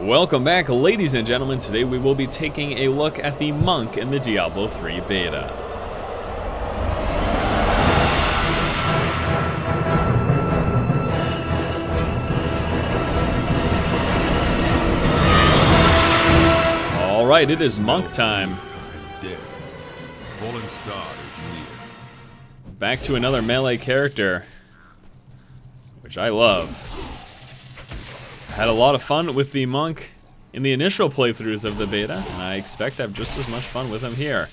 Welcome back, ladies and gentlemen. Today we will be taking a look at the monk in the Diablo 3 beta. Alright, it is monk time. Back to another melee character, which I love. Had a lot of fun with the monk in the initial playthroughs of the beta, and I expect to have just as much fun with him here.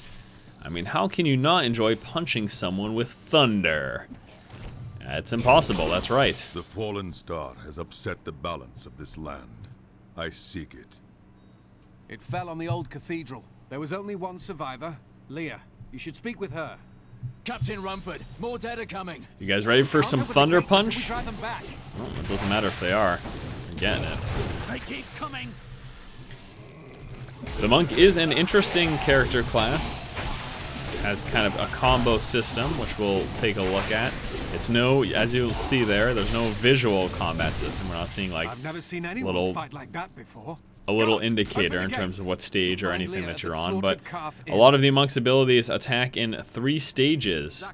I mean, how can you not enjoy punching someone with thunder? It's impossible, that's right. The fallen star has upset the balance of this land. I seek it. It fell on the old cathedral. There was only one survivor, Leah. You should speak with her. Captain Rumford, more dead are coming. You guys ready for some thunder punch? We drive them back. Well, it doesn't matter if they are. I'm getting it. They keep coming. The monk is an interesting character class. Has kind of a combo system, which we'll take a look at. It's no, as you'll see there's no visual combat system. We're not seeing like I've never seen anyone fight like that before. A little indicator in terms of what stage or anything that you're on, but a lot of the monk's abilities attack in 3 stages,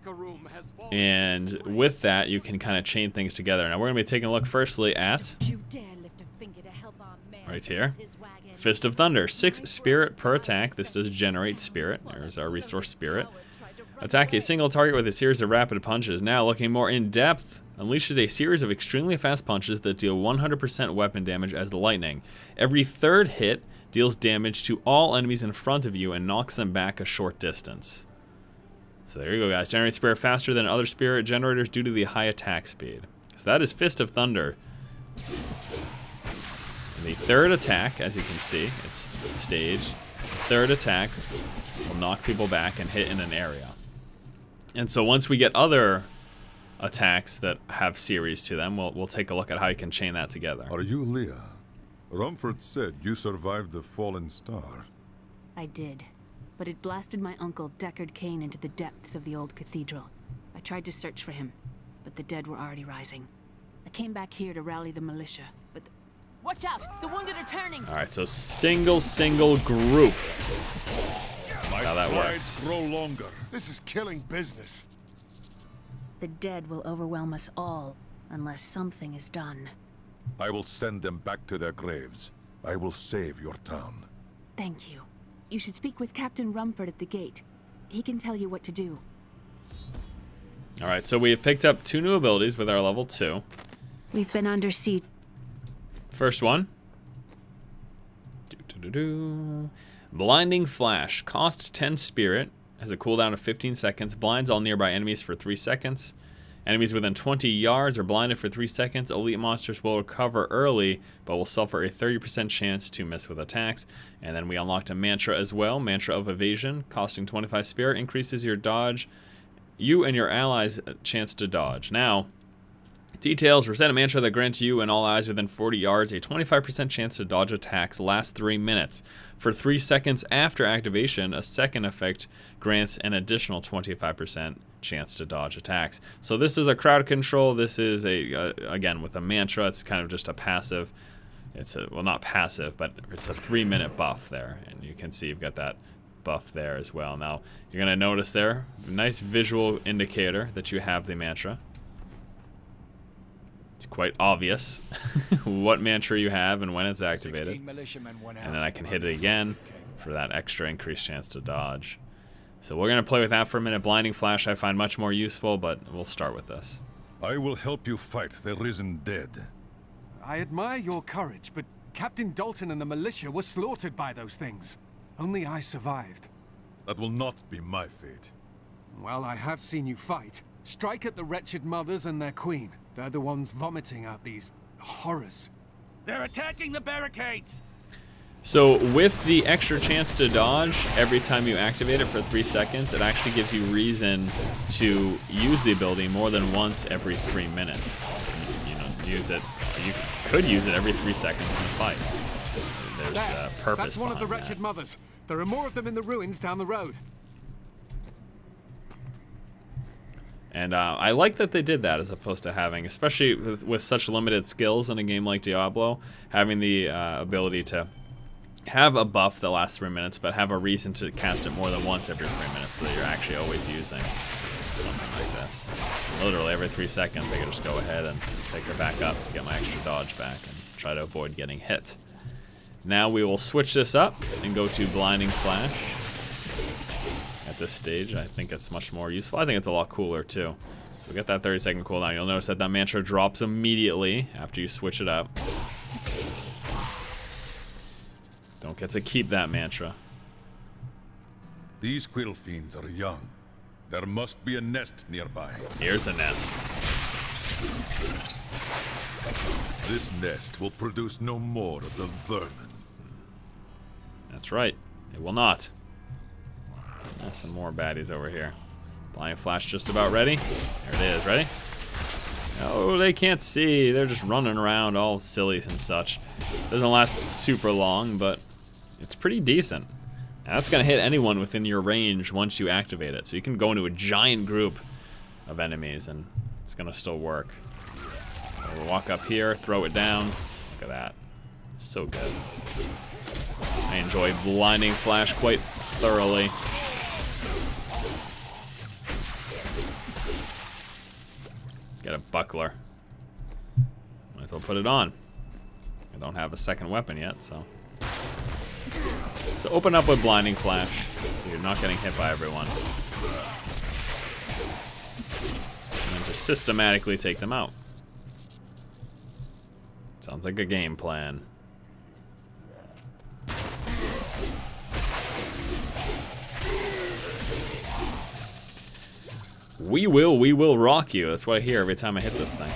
and with that you can kind of chain things together. Now we're going to be taking a look firstly at, right here, Fist of Thunder, 6 spirit per attack. This does generate spirit. There's our resource spirit. Attack a single target with a series of rapid punches. Now looking more in depth, unleashes a series of extremely fast punches that deal 100% weapon damage as lightning. Every third hit deals damage to all enemies in front of you and knocks them back a short distance. So there you go, guys. Generate spirit faster than other spirit generators due to the high attack speed. So that is Fist of Thunder. And the third attack, as you can see, it's staged. Third attack will knock people back and hit in an area. And so once we get other attacks that have series to them, we'll take a look at how you can chain that together. Are you Leah? Rumford said you survived the fallen star. I did, but it blasted my uncle Deckard Cain into the depths of the old cathedral. I tried to search for him, but the dead were already rising. I came back here to rally the militia, but watch out! The wounded are turning! Alright, so single group. That's how that works. Grow longer. This is killing business. The dead will overwhelm us all, unless something is done. I will send them back to their graves. I will save your town. Thank you. You should speak with Captain Rumford at the gate. He can tell you what to do. Alright, so we have picked up 2 new abilities with our level 2. We've been under siege. First one. Blinding Flash. Cost 10 spirit. Has a cooldown of 15 seconds. Blinds all nearby enemies for 3 seconds. Enemies within 20 yards are blinded for 3 seconds. Elite monsters will recover early, but will suffer a 30% chance to miss with attacks. And then we unlocked a mantra as well. Mantra of Evasion. Costing 25 spirit. Increases your dodge. You and your allies' chance to dodge. Now, details. Reset a mantra that grants you and all allies within 40 yards a 25% chance to dodge attacks. Lasts 3 minutes. For 3 seconds after activation, a second effect grants an additional 25% chance to dodge attacks. So this is a crowd control. This is again with a mantra. It's kind of just a passive. It's a, well, not passive, but it's a 3-minute buff there, and you can see you've got that buff there as well. Now you're gonna notice there, a nice visual indicator that you have the mantra. It's quite obvious what mantra you have and when it's activated. And then I can hit it again for that extra increased chance to dodge. So we're going to play with that for a minute. Blinding Flash I find much more useful, but we'll start with this. I will help you fight the risen dead. I admire your courage, but Captain Dalton and the militia were slaughtered by those things. Only I survived. That will not be my fate. Well, I have seen you fight. Strike at the wretched mothers and their queen. They're the ones vomiting out these horrors. They're attacking the barricades! So with the extra chance to dodge, every time you activate it for 3 seconds, it actually gives you reason to use the ability more than once every 3 minutes. You know, use it. You could use it every 3 seconds in a fight. There's purpose. That's one of the wretched mothers. There are more of them in the ruins down the road. And I like that they did that as opposed to having, especially with such limited skills in a game like Diablo, having the ability to have a buff that lasts 3 minutes, but have a reason to cast it more than once every 3 minutes so that you're actually always using something like this. Literally every 3 seconds I can just go ahead and pick her back up to get my extra dodge back and try to avoid getting hit. Now we will switch this up and go to Blinding Flash. At this stage, I think it's much more useful. I think it's a lot cooler too. So we get that 30-second cooldown. You'll notice that mantra drops immediately after you switch it up. Don't get to keep that mantra. These quill fiends are young. There must be a nest nearby. Here's a nest. This nest will produce no more of the vermin. That's right. It will not. There's some more baddies over here. Blinding Flash just about ready. There it is. Ready? Oh, they can't see. They're just running around all silly and such. Doesn't last super long, but it's pretty decent. And that's going to hit anyone within your range once you activate it. So you can go into a giant group of enemies and it's going to still work. So we'll walk up here, throw it down. Look at that. So good. I enjoy Blinding Flash quite thoroughly. Get a buckler. Might as well put it on. I don't have a second weapon yet, so. So open up with Blinding Flash, so you're not getting hit by everyone. And then just systematically take them out. Sounds like a game plan. We will rock you. That's what I hear every time I hit this thing.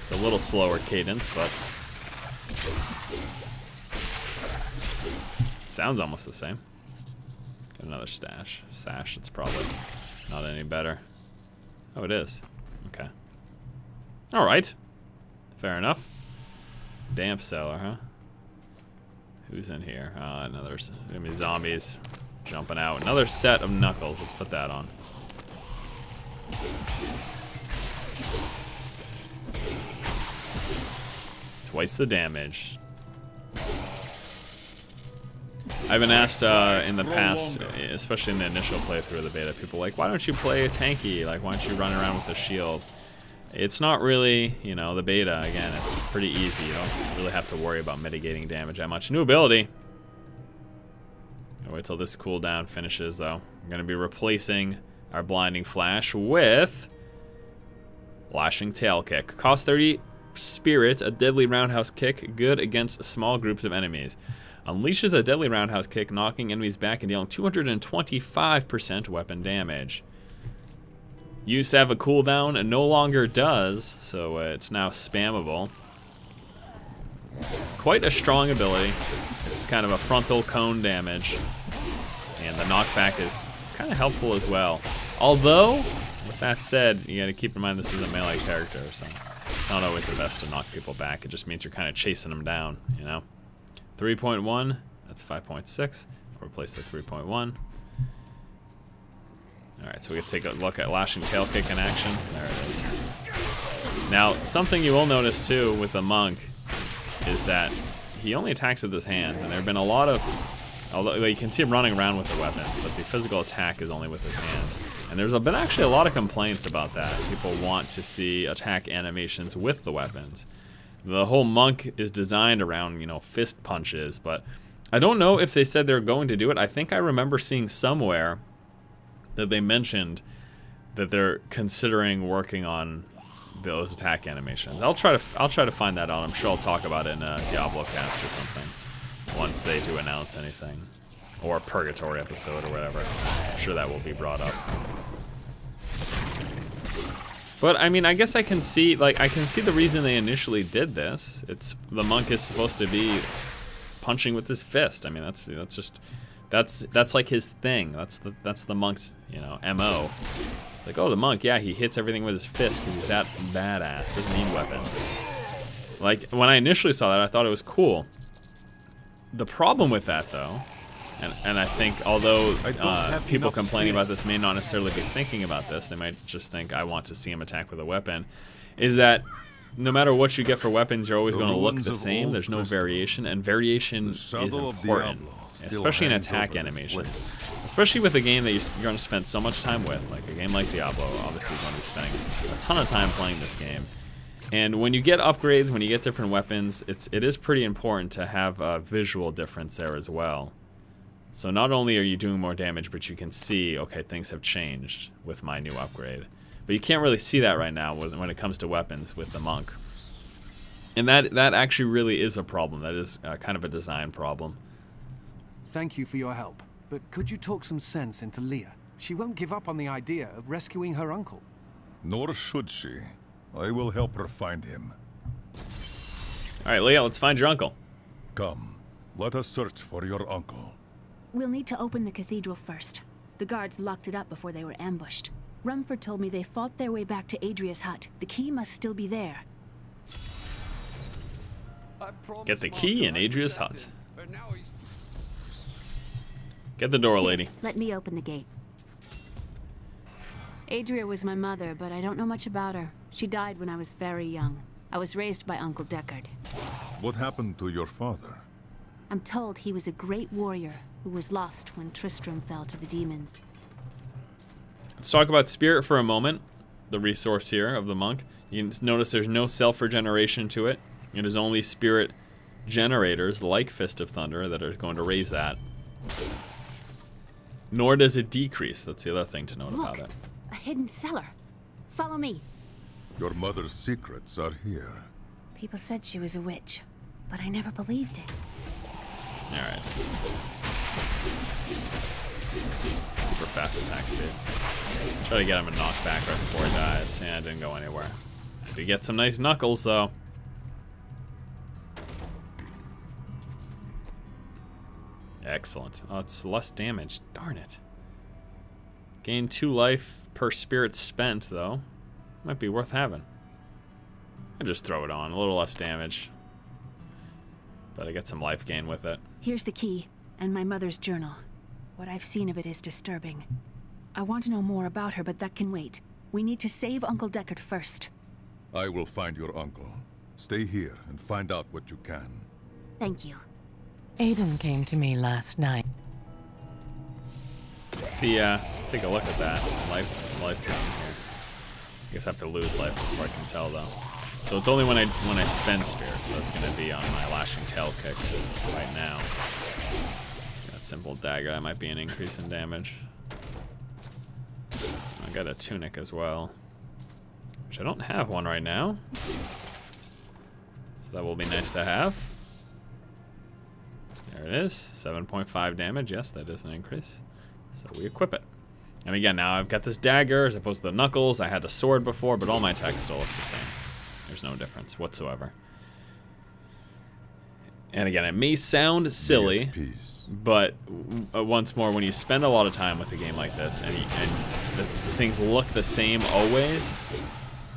It's a little slower cadence, but sounds almost the same. Get another sash. It's probably not any better. Oh, it is. Okay. All right. Fair enough. Damp cellar, huh? Who's in here? Another. Gonna be zombies jumping out. Another set of knuckles. Let's put that on. Twice the damage. I've been asked in the past, especially in the initial playthrough of the beta, people are like, why don't you play a tanky? Like, why don't you run around with a shield? It's not really, you know, the beta. Again, it's pretty easy. You don't really have to worry about mitigating damage that much. New ability. I'll wait till this cooldown finishes, though. I'm going to be replacing our Blinding Flash with Lashing Tail Kick. Cost 30 spirit, a deadly roundhouse kick, good against small groups of enemies. Unleashes a deadly roundhouse kick, knocking enemies back and dealing 225% weapon damage. Used to have a cooldown and no longer does, so it's now spammable. Quite a strong ability. It's kind of a frontal cone damage, and the knockback is kind of helpful as well. Although, with that said, you gotta keep in mind this is a melee character, so it's not always the best to knock people back. It just means you're kind of chasing them down, you know? 3.1, that's 5.6. I'll replace the 3.1. Alright, so we can take a look at Lashing Tail Kick in action. There it is. Now, something you will notice too with the monk is that he only attacks with his hands, and there have been a lot of, although you can see him running around with the weapons, but the physical attack is only with his hands. And there's been actually a lot of complaints about that. People want to see attack animations with the weapons. The whole monk is designed around, you know, fist punches, but I don't know if they said they're going to do it. I think I remember seeing somewhere that they mentioned that they're considering working on those attack animations. I'll try to find that out. I'm sure I'll talk about it in a Diablo cast or something once they do announce anything, or a Purgatory episode or whatever. I'm sure that will be brought up. But I mean, I guess I can see the reason they initially did this. It's the monk is supposed to be punching with his fist. I mean, that's like his thing. That's the monk's, you know, MO. It's like, oh, the monk, yeah, he hits everything with his fist because he's that badass. Doesn't need weapons. Like when I initially saw that, I thought it was cool. The problem with that, though, And I think although I don't have people enough complaining spirit. about this may not necessarily be thinking about this, they might just think I want to see him attack with a weapon, is that no matter what you get for weapons, you're always The going to look ruins the of same. old There's no TRISTRAM. variation, and variation The is shadow of important, Diablo still especially in hangs attack over this animation. place. Especially with a game that you're going to spend so much time with, like a game like Diablo, obviously you're going to be spending a ton of time playing this game. And when you get upgrades, when you get different weapons, it is pretty important to have a visual difference there as well. So not only are you doing more damage, but you can see, okay, things have changed with my new upgrade. But you can't really see that right now when it comes to weapons with the monk. And that actually really is a problem. That is kind of a design problem. Thank you for your help. But could you talk some sense into Leah? She won't give up on the idea of rescuing her uncle. Nor should she. I will help her find him. All right, Leah, let's find your uncle. Come, let us search for your uncle. We'll need to open the cathedral first. The guards locked it up before they were ambushed. Rumford told me they fought their way back to ADRIA'S hut. The key must still be there. Get the key in ADRIA'S hut. Get the door, lady. Let me open the gate. Adria was my mother, but I don't know much about her. She died when I was very young. I was raised by Uncle Deckard. What happened to your father? I'm told he was a great warrior who was lost when Tristram fell to the demons. Let's talk about spirit for a moment. The resource here of the monk. You notice there's no self-regeneration to it. It is only spirit generators like Fist of Thunder that are going to raise that. Nor does it decrease. That's the other thing to note about it. A hidden cellar. Follow me. Your mother's secrets are here. People said she was a witch, but I never believed it. Alright. Super fast attack speed. Try to get him a knockback right before he dies. Yeah, it didn't go anywhere. Did get some nice knuckles, though. Excellent. Oh, it's less damage. Darn it. Gain 2 life per spirit spent, though. Might be worth having. I'll just throw it on. A little less damage. But I get some life gain with it. Here's the key, and my mother's journal. What I've seen of it is disturbing. I want to know more about her, but that can wait. We need to save Uncle Deckard first. I will find your uncle. Stay here and find out what you can. Thank you. Aiden came to me last night. See, take a look at that. Life gain here. I guess I have to lose life before I can tell, though. So it's only when I spend spirit, so it's going to be on my lashing tail kick right now. That simple dagger, that might be an increase in damage. I got a tunic as well, which I don't have one right now. So that will be nice to have. There it is, 7.5 damage. Yes, that is an increase. So we equip it. And again, now I've got this dagger as opposed to the knuckles. I had a sword before, but all my attacks still look the same. There's no difference whatsoever. And again, it may sound silly, but once more, when you spend a lot of time with a game like this and things look the same always,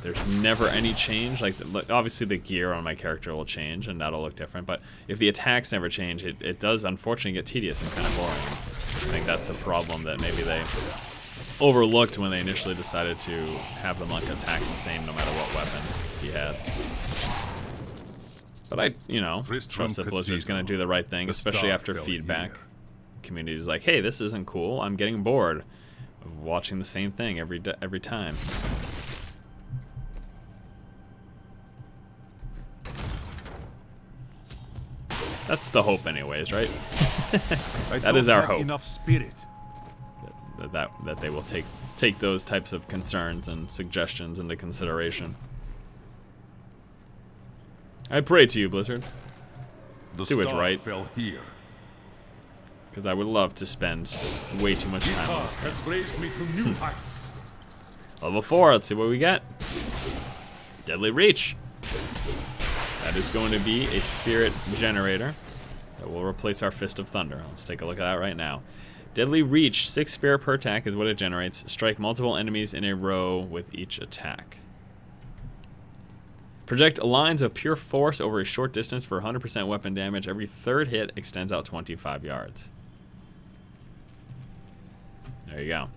there's never any change. Like, obviously the gear on my character will change and that'll look different, but if the attacks never change, it does unfortunately get tedious and kind of boring. I think that's a problem that maybe they overlooked when they initially decided to have the monk attack the same no matter what weapon he had. But I, trust that Blizzard's going to do the right thing, especially after feedback. Community's like, hey, this isn't cool. I'm getting bored of watching the same thing every time. That's the hope anyways, right? That is our hope. Enough spirit. That they will take those types of concerns and suggestions into consideration. I pray to you, Blizzard. Do it right. Fell here. Because I would love to spend way too much time on this game. Has raised me to new heights. Level 4, let's see what we get. Deadly Reach. That is going to be a spirit generator that will replace our Fist of Thunder. Let's take a look at that right now. Deadly Reach, 6 spirit per attack is what it generates. Strike multiple enemies in a row with each attack. Project lines of pure force over a short distance for 100% weapon damage. Every third hit extends out 25 yards. There you go.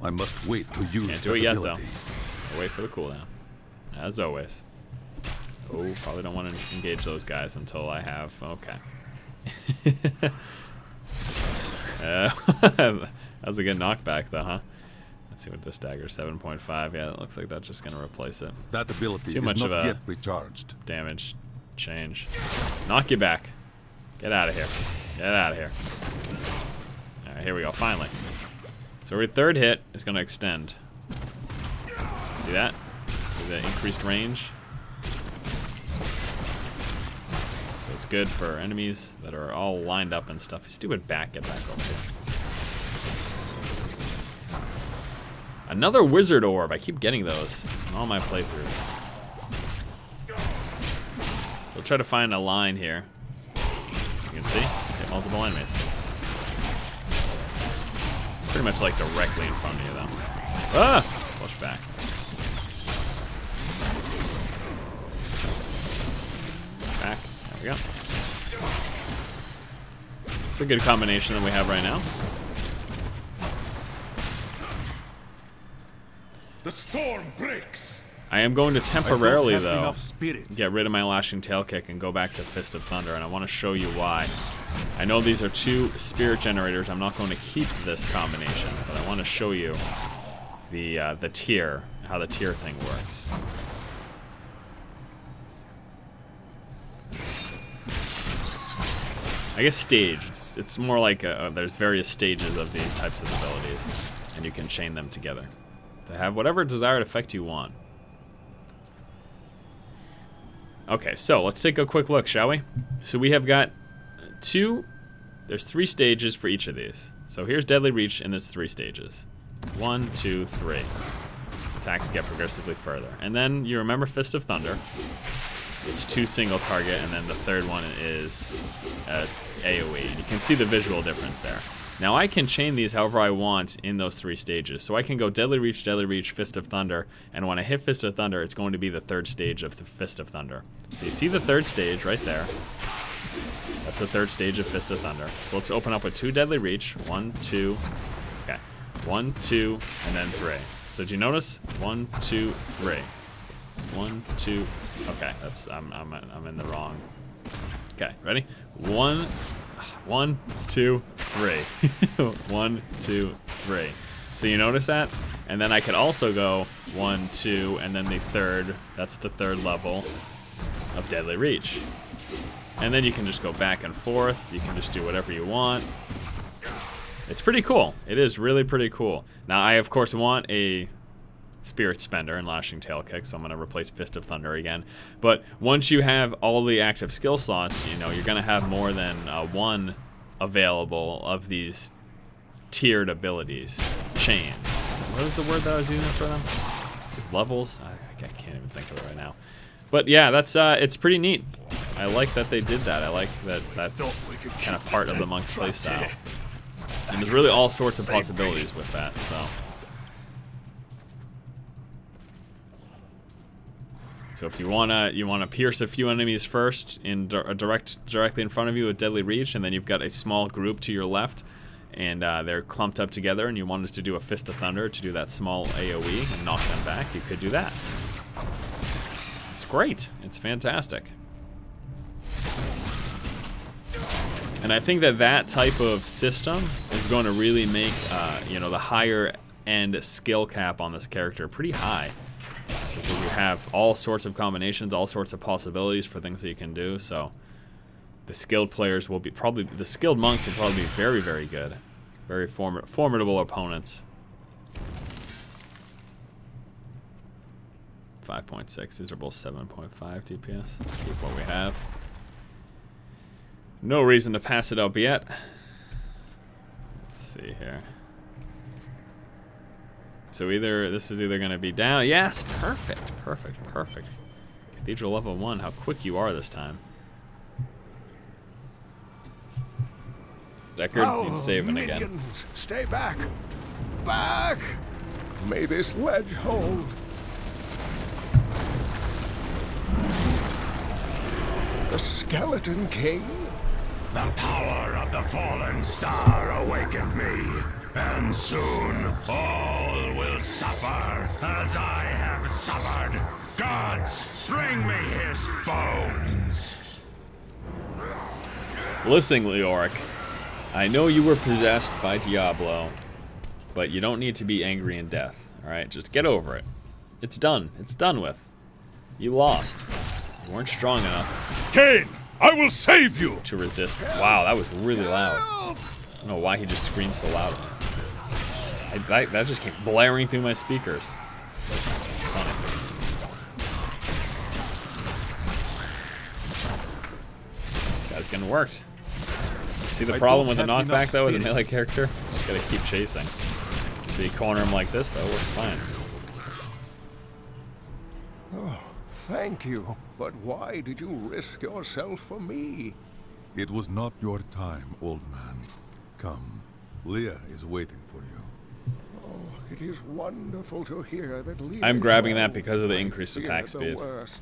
I must wait to use Can't do that it yet, ability. though. Wait for the cooldown. As always. Oh, probably don't want to engage those guys until I have... Okay. That was a good knockback, though, huh? Let's see what this dagger, 7.5. Yeah, it looks like that's just going to replace it. That ability Too is much not of a yet recharged. damage change. Knock you back. Get out of here. Get out of here. Alright, here we go, finally. So every third hit is going to extend. See that? See the increased range? So it's good for enemies that are all lined up and stuff. Stupid back, get back over here. Another wizard orb. I keep getting those in all my playthroughs. We'll try to find a line here. You can see, hit multiple enemies. It's pretty much like directly in front of you, though. Ah! Push back. Back. There we go. It's a good combination that we have right now. The storm breaks. I am going to temporarily, I don't have though, enough spirit. get rid of my Lashing Tail Kick and go back to Fist of Thunder, and I want to show you why. I know these are two spirit generators. I'm not going to keep this combination, but I want to show you the tier, how the tier thing works. I guess stage. It's more like there's various stages of these types of abilities, and you can chain them together to have whatever desired effect you want. Okay, so let's take a quick look, shall we? So we have got there's 3 stages for each of these. So here's Deadly Reach, and it's 3 stages. 1, 2, 3. Attacks get progressively further. And then you remember Fist of Thunder. It's 2 single target, and then the third one is AoE. And you can see the visual difference there. Now I can chain these however I want in those 3 stages. So I can go Deadly Reach, Fist of Thunder, and when I hit Fist of Thunder, it's going to be the 3rd stage of the Fist of Thunder. So you see the 3rd stage right there. That's the 3rd stage of Fist of Thunder. So let's open up with 2 Deadly Reach. 1, 2, okay. 1, 2, and then 3. So did you notice? 1, 2, 3. 1, 2, okay, I'm in the wrong. Okay, ready? 1, 2, 3. 1, 2, 3. So you notice that? And then I could also go 1, 2, and then the 3rd, that's the 3rd level of Deadly Reach. And then you can just go back and forth. You can just do whatever you want. It's pretty cool. It is really pretty cool. Now I of course want a Spirit Spender and Lashing Tail Kick, so I'm going to replace Fist of Thunder again. But once you have all the active skill slots, you know, you're going to have more than one available of these tiered abilities. Chains. What was the word that I was using for them? Just levels? I can't even think of it right now. But yeah, that's it's pretty neat. I like that they did that. I like that that's kind of part of the monk's playstyle. And there's really all sorts of possibilities with that, so. So if you wanna pierce a few enemies first in directly in front of you with Deadly Reach, and then you've got a small group to your left, and they're clumped up together, and you wanted to do a Fist of Thunder to do that small AoE and knock them back, you could do that. It's great. It's fantastic. And I think that type of system is going to really make you know, the higher end skill cap on this character pretty high. Because you have all sorts of combinations, all sorts of possibilities for things that you can do. So the skilled players will be the skilled monks will probably be very, very good, very formidable opponents. 5.6. These are both 7.5 DPS. Keep what we have. No reason to pass it up yet. Let's see here. So this is either going to be down. Yes, perfect, perfect, perfect. Cathedral level 1. How quick you are this time. Deckard needs saving again. Stay back. Back. May this ledge hold. The skeleton king The power of the fallen star awakened me, and soon all will suffer as I have suffered. Gods, bring me his bones. Listen, Leoric, I know you were possessed by Diablo, but you don't need to be angry in death, alright? Just get over it. It's done. It's done with. You lost. You weren't strong enough. Cain, I will save you! To resist. Wow, that was really loud. I don't know why he just screamed so loud. That just came blaring through my speakers. It's funny. That's getting worked. See the problem with the knockback though as a melee character? Just gotta keep chasing. So you corner him like this though, works fine. Oh, thank you. But why did you risk yourself for me? It was not your time, old man. Come, Leah is waiting for you. Oh, it is wonderful to hear that Leah. I'm grabbing that because of the increased attack speed. Worst.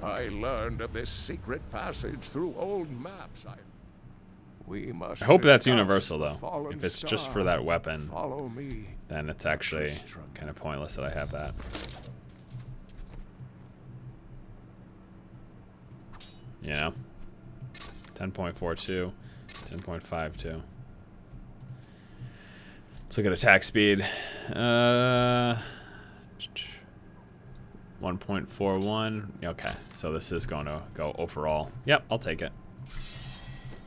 I learned of this secret passage through old maps. We must I hope that's universal though. If it's just for that weapon, follow me. Then it's actually kind of pointless that I have that. You know? 10.42, 10.52. Let's look at attack speed. 1.41. Okay, so this is going to go overall. Yep, I'll take it.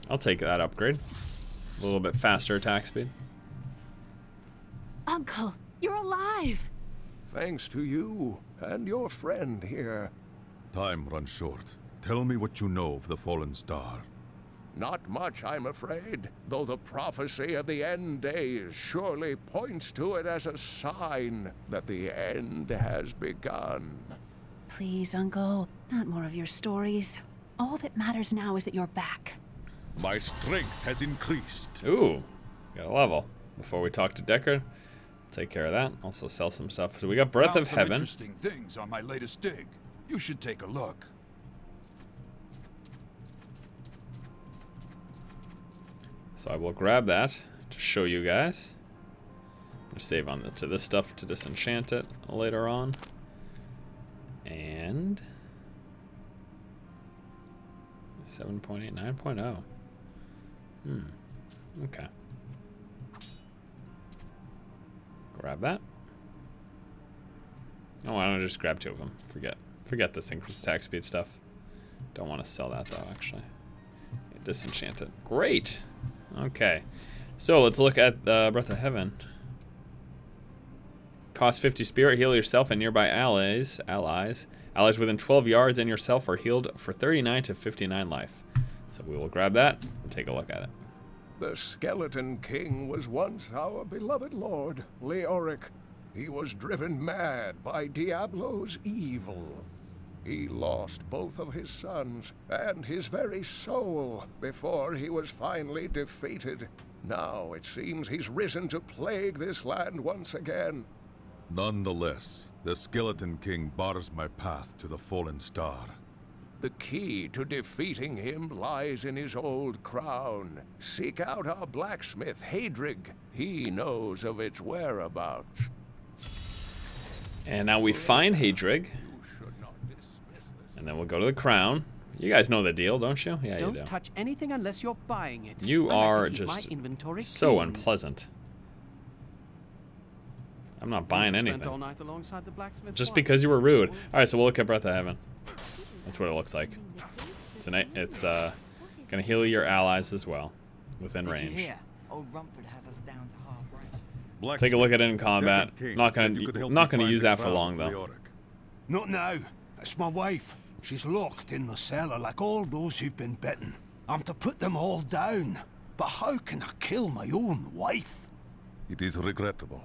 I'll take that upgrade. A little bit faster attack speed. Uncle, you're alive! Thanks to you and your friend here. Time runs short. Tell me what you know of the fallen star. Not much, I'm afraid, though the prophecy of the end days surely points to it as a sign that the end has begun. Please, Uncle, not more of your stories. All that matters now is that you're back. My strength has increased. Ooh, got a level. Before we talk to Deckard, take care of that. Also sell some stuff. So we got Breath of Some Heaven. Interesting things on my latest dig. You should take a look. So I will grab that to show you guys. I'm gonna save on to this stuff to disenchant it later on. And 7.8, 9.0. Okay. Grab that. Oh, why don't I just grab two of them? Forget this increased attack speed stuff. Don't want to sell that though, actually. Disenchant it. Great. Okay. So let's look at Breath of Heaven. Cost 50 spirit, heal yourself and nearby allies. Allies within 12 yards and yourself are healed for 39 to 59 life. So we will grab that and take a look at it. The Skeleton King was once our beloved lord, Leoric. He was driven mad by Diablo's evil. He lost both of his sons and his very soul before he was finally defeated. Now it seems he's risen to plague this land once again. Nonetheless, the Skeleton King bars my path to the fallen star. The key to defeating him lies in his old crown. Seek out our blacksmith, Hadrig. He knows of its whereabouts. And now we find Hadrig. And then we'll go to the crown. You guys know the deal, don't you? Yeah, you do. Don't touch anything unless you're buying it. You are just so clean. unpleasant. I'm not buying anything. All night alongside the blacksmith's Just wife. because you were rude. All right, so we'll look at Breath of Heaven. That's what it looks like. It's gonna heal your allies as well, within range. Old Rumford has us down to half range. Take a look at it in combat. Not gonna use that for long though. Not now. It's my wife. She's locked in the cellar like all those who've been bitten. I'm to put them all down. But how can I kill my own wife? It is regrettable,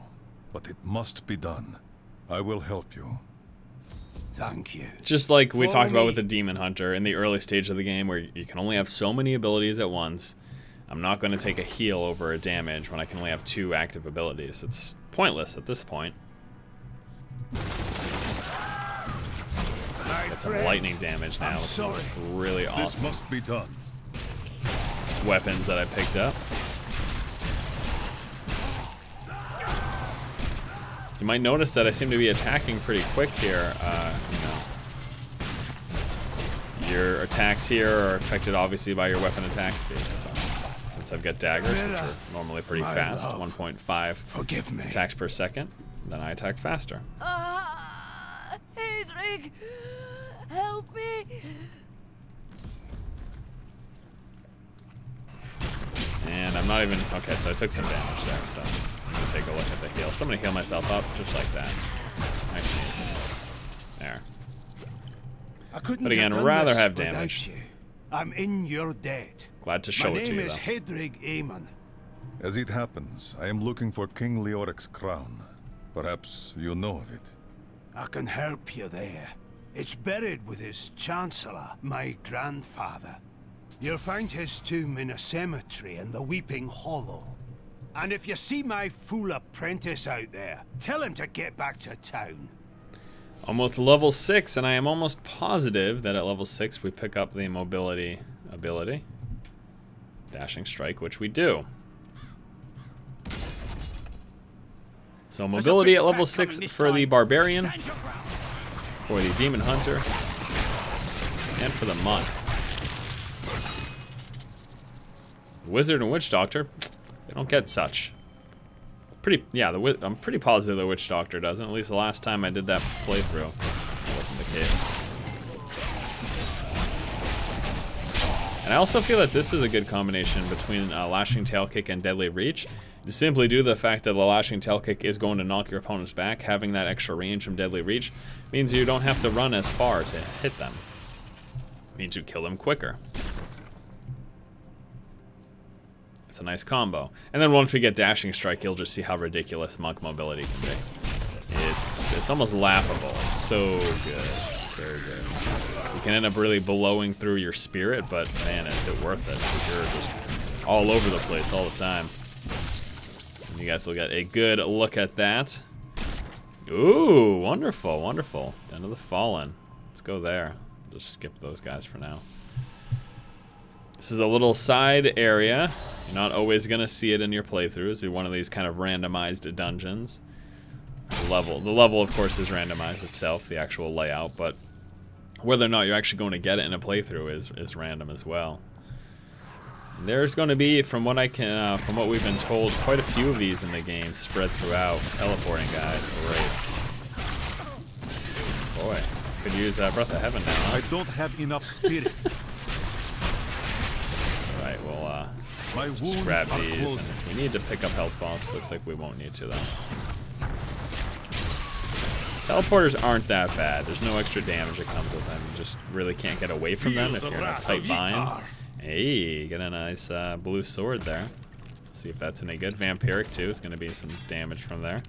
but it must be done. I will help you. Thank you. Just like we talked about with the Demon Hunter in the early stage of the game where you can only have so many abilities at once. I'm not going to take a heal over a damage when I can only have 2 active abilities. It's pointless at this point. Get some lightning damage now, which is really awesome. This must be done. weapons that I picked up. You might notice that I seem to be attacking pretty quick here. You know, your attacks here are affected obviously by your weapon attack speed. So, since I've got daggers, which are normally pretty fast, 1.5 attacks per second, then I attack faster. Adric, help me! And I'm not even, okay, so I took some damage there, so I'm gonna take a look at the heal. So I'm gonna heal myself up, just like that. Nice and easy. There. But again, rather have damage. I'm in your debt. Glad to show it to you, My name is though. Hedrig Aemon. As it happens, I am looking for King Leoric's crown. Perhaps you know of it. I can help you there. It's buried with his chancellor, my grandfather. You'll find his tomb in a cemetery in the Weeping Hollow. And if you see my fool apprentice out there, tell him to get back to town. Almost level 6, and I am almost positive that at level 6 we pick up the mobility ability. Dashing Strike, which we do. So mobility at level 6 for the Barbarian, for the Demon Hunter, and for the Monk. The Wizard and Witch Doctor, they don't get such. I'm pretty positive the Witch Doctor doesn't. At least the last time I did that playthrough, that wasn't the case. And I also feel that this is a good combination between Lashing Tail Kick and Deadly Reach. Simply due to the fact that the Lashing Tail Kick is going to knock your opponents back, having that extra range from Deadly Reach means you don't have to run as far to hit them. It means you kill them quicker. It's a nice combo. And then once we get Dashing Strike, you'll just see how ridiculous Monk mobility can be. It's almost laughable. It's so good. So good. You can end up really blowing through your spirit, but man, is it worth it, because you're just all over the place all the time. And you guys will get a good look at that. Ooh, wonderful, wonderful. Den of the Fallen. Let's go there. Just skip those guys for now. This is a little side area. You're not always gonna see it in your playthroughs. You're one of these kind of randomized dungeons. The level of course is randomized itself, the actual layout, but whether or not you're actually going to get it in a playthrough is random as well. And there's going to be, from what we've been told, quite a few of these in the game spread throughout. Teleporting guys, great. Boy, could use Breath of Heaven now. Huh? I don't have enough spirit. Alright, we'll just grab these, and if we need to pick up health bombs, looks like we won't need to though. Teleporters aren't that bad. There's no extra damage that comes with them. You just really can't get away from them if you're in a tight bind. Hey, get a nice blue sword there. See if that's any good. Vampiric too. It's going to be some damage from there.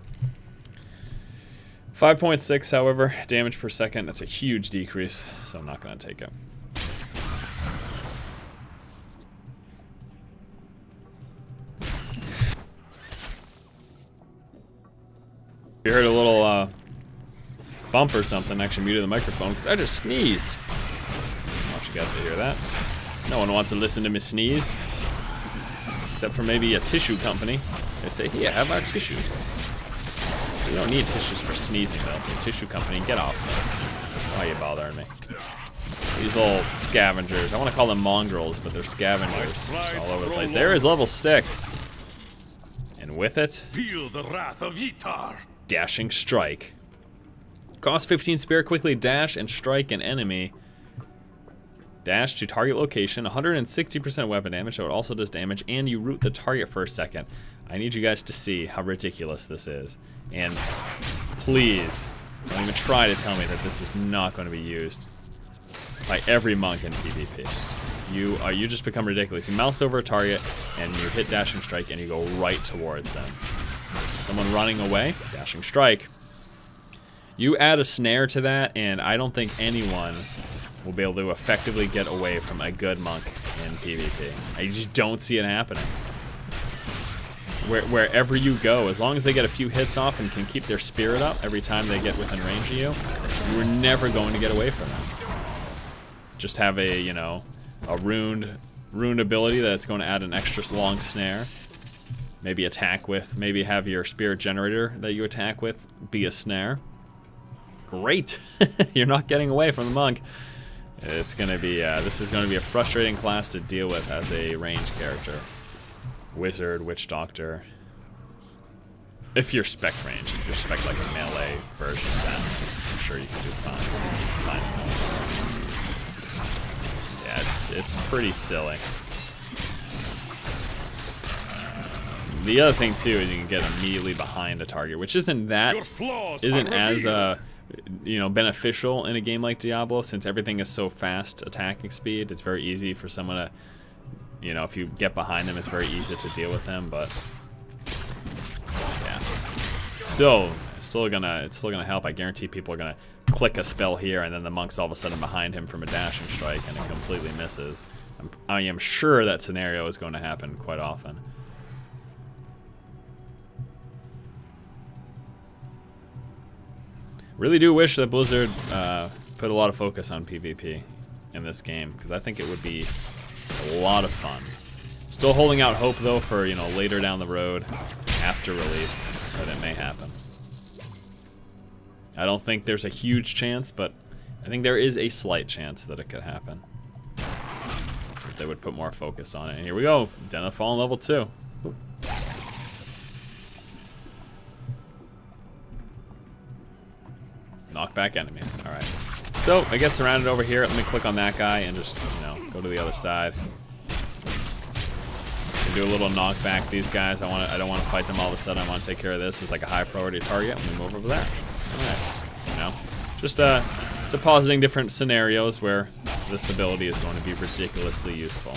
5.6, however, damage per second. That's a huge decrease, so I'm not going to take it. You heard a little bump or something. Actually muted the microphone because I just sneezed. I want you guys to hear that. No one wants to listen to me sneeze, except for maybe a tissue company. They say, "Here, have our tissues." You don't need tissues for sneezing though, so tissue company, get off me. Why are you bothering me? These little scavengers. I want to call them mongrels, but they're scavengers just all over the place. There is level 6, and with it, feel the wrath of Ytar. Dashing Strike. Cost 15 spirit, quickly dash and strike an enemy. Dash to target location, 160% weapon damage, so it also does damage, and you root the target for a second. I need you guys to see how ridiculous this is. And please, don't even try to tell me that this is not going to be used by every monk in PvP. You just become ridiculous. You mouse over a target, and you hit Dashing Strike, and you go right towards them. Someone running away, Dashing Strike. You add a snare to that, and I don't think anyone will be able to effectively get away from a good monk in PvP. I just don't see it happening. Wherever you go, as long as they get a few hits off and can keep their spirit up every time they get within range of you, you're never going to get away from them. Just have a, you know, a runed rune ability that's going to add an extra long snare. Maybe attack with, maybe have your spirit generator that you attack with be a snare. Great! You're not getting away from the monk. It's gonna be, this is gonna be a frustrating class to deal with as a range character. Wizard, Witch Doctor. If you're spec range, if you're spec like a melee version, then I'm sure you can do fine. Yeah, it's pretty silly. The other thing too is you can get immediately behind a target, which isn't as you know, beneficial in a game like Diablo, since everything is so fast attacking speed. It's very easy for someone to, you know, if you get behind them, it's very easy to deal with them. But yeah, it's still gonna help. I guarantee people are gonna click a spell here, and then the monk's all of a sudden behind him from a dashing strike, and it completely misses. I am sure that scenario is going to happen quite often. Really do wish that Blizzard put a lot of focus on PvP in this game, because I think it would be a lot of fun. Still holding out hope though for, you know, later down the road, after release, that it may happen. I don't think there's a huge chance, but I think there is a slight chance that it could happen. If they would put more focus on it. And here we go, Den of Fallen level 2. Ooh. Knockback enemies. Alright. So I get surrounded over here. Let me click on that guy and just, you know, go to the other side. Do a little knockback these guys. I don't want to fight them all of a sudden. I want to take care of this. It's like a high priority target. Let me move over there. Alright. You know. Just depositing different scenarios where this ability is going to be ridiculously useful.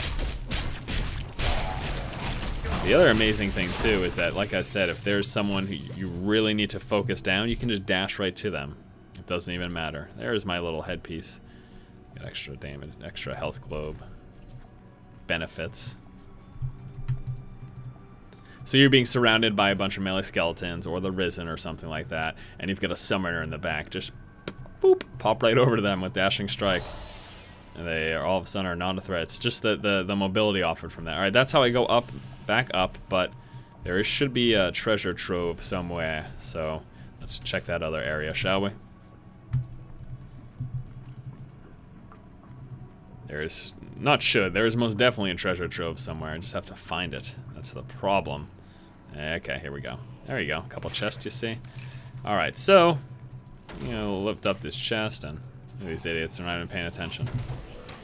The other amazing thing too is that, like I said, if there's someone who you really need to focus down, you can just dash right to them. It doesn't even matter. There's my little headpiece. Got extra damage, extra health globe. Benefits. So you're being surrounded by a bunch of melee skeletons or the Risen or something like that, and you've got a summoner in the back. Just boop, pop right over to them with dashing strike. And they are all of a sudden are not a threat. It's just the mobility offered from that. All right, that's how I go up, back up, but there should be a treasure trove somewhere. So let's check that other area, shall we? There is, there is most definitely a treasure trove somewhere. I just have to find it. That's the problem. Okay, here we go. There you go. A couple chests, you see? Alright, so, you know, lift up this chest, and these idiots are not even paying attention.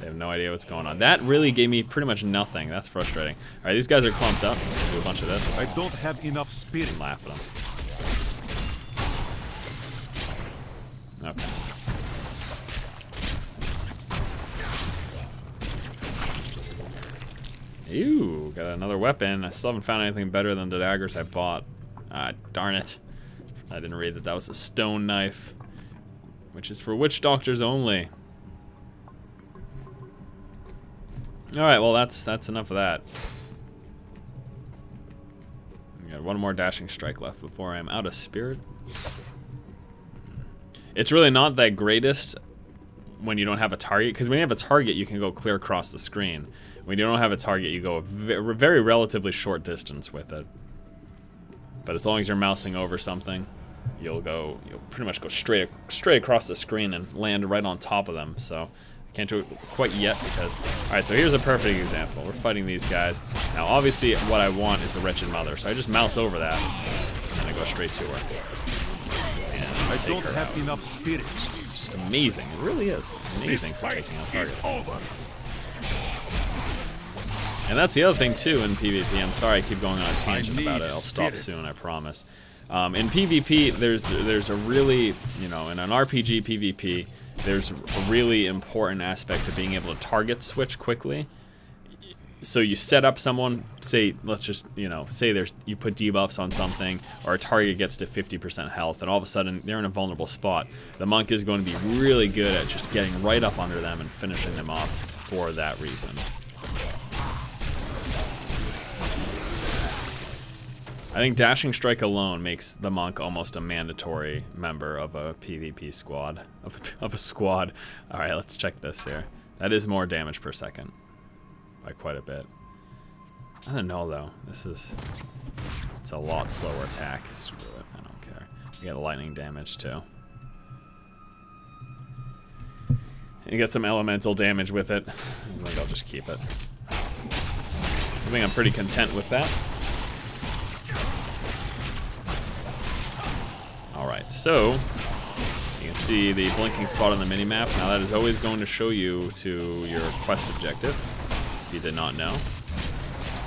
They have no idea what's going on. That really gave me pretty much nothing. That's frustrating. Alright, these guys are clumped up. Do a bunch of this. I don't have enough spirit. And laugh at them. Okay. Ew, got another weapon. I still haven't found anything better than the daggers I bought. Ah, darn it. I didn't read that that was a stone knife, which is for witch doctors only. Alright, well that's enough of that. We got one more dashing strike left before I'm out of spirit. It's really not that greatest when you don't have a target, because when you have a target you can go clear across the screen. When you don't have a target, you go a very relatively short distance with it. But as long as you're mousing over something, you'll pretty much go straight across the screen and land right on top of them. So I can't do it quite yet because, all right, so here's a perfect example. We're fighting these guys. Now obviously what I want is the Wretched Mother, so I just mouse over that and I go straight to her. And I don't have enough spirit. It's just amazing. It really is amazing for taking out targets. And that's the other thing too in PvP. I'm sorry I keep going on a tangent about it. I'll stop soon, I promise. In PvP, there's a really, you know, in an RPG PvP, there's a really important aspect of being able to target switch quickly. So you set up someone, say, let's just, you know, say you put debuffs on something, or a target gets to 50% health, and all of a sudden they're in a vulnerable spot. The monk is going to be really good at just getting right up under them and finishing them off for that reason. I think dashing strike alone makes the monk almost a mandatory member of a PvP squad. Of a squad. Alright, let's check this here. That is more damage per second. by quite a bit. I don't know though. It's a lot slower attack. Screw it. I don't care. You get lightning damage too. You get some elemental damage with it. I think I'll just keep it. I think I'm pretty content with that. Alright, so you can see the blinking spot on the minimap. Now that is always going to show you to your quest objective, if you did not know.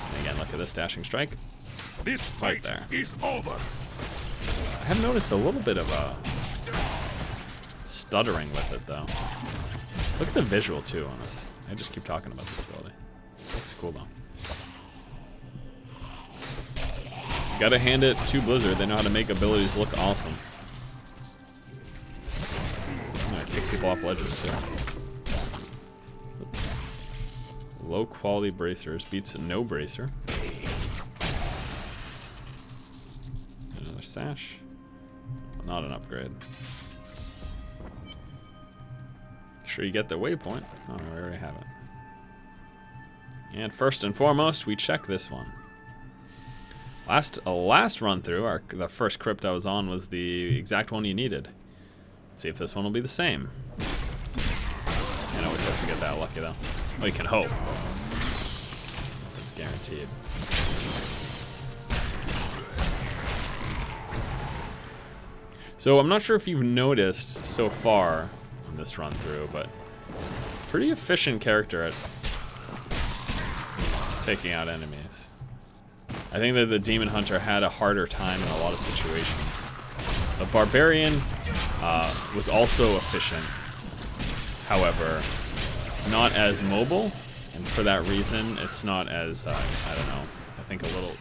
And again, look at this dashing strike. This fight there is over. I have noticed a little bit of a stuttering with it though. Look at the visual too on this. I just keep talking about this ability. Looks cool though. Gotta hand it to Blizzard. They know how to make abilities look awesome. I'm gonna kick people off ledges too. Low quality bracers beats no bracer. Another sash. Not an upgrade. Sure you get the waypoint. Oh, we already have it. And first and foremost, we check this one. Last run through, the first crypt I was on was the exact one you needed. Let's see if this one will be the same. Can't always hope to get that lucky though. Well, you can hope. It's guaranteed. So I'm not sure if you've noticed so far in this run through, but pretty efficient character at taking out enemies. I think that the Demon Hunter had a harder time in a lot of situations. The Barbarian was also efficient, however, not as mobile, and for that reason, it's not as, I don't know, I think a little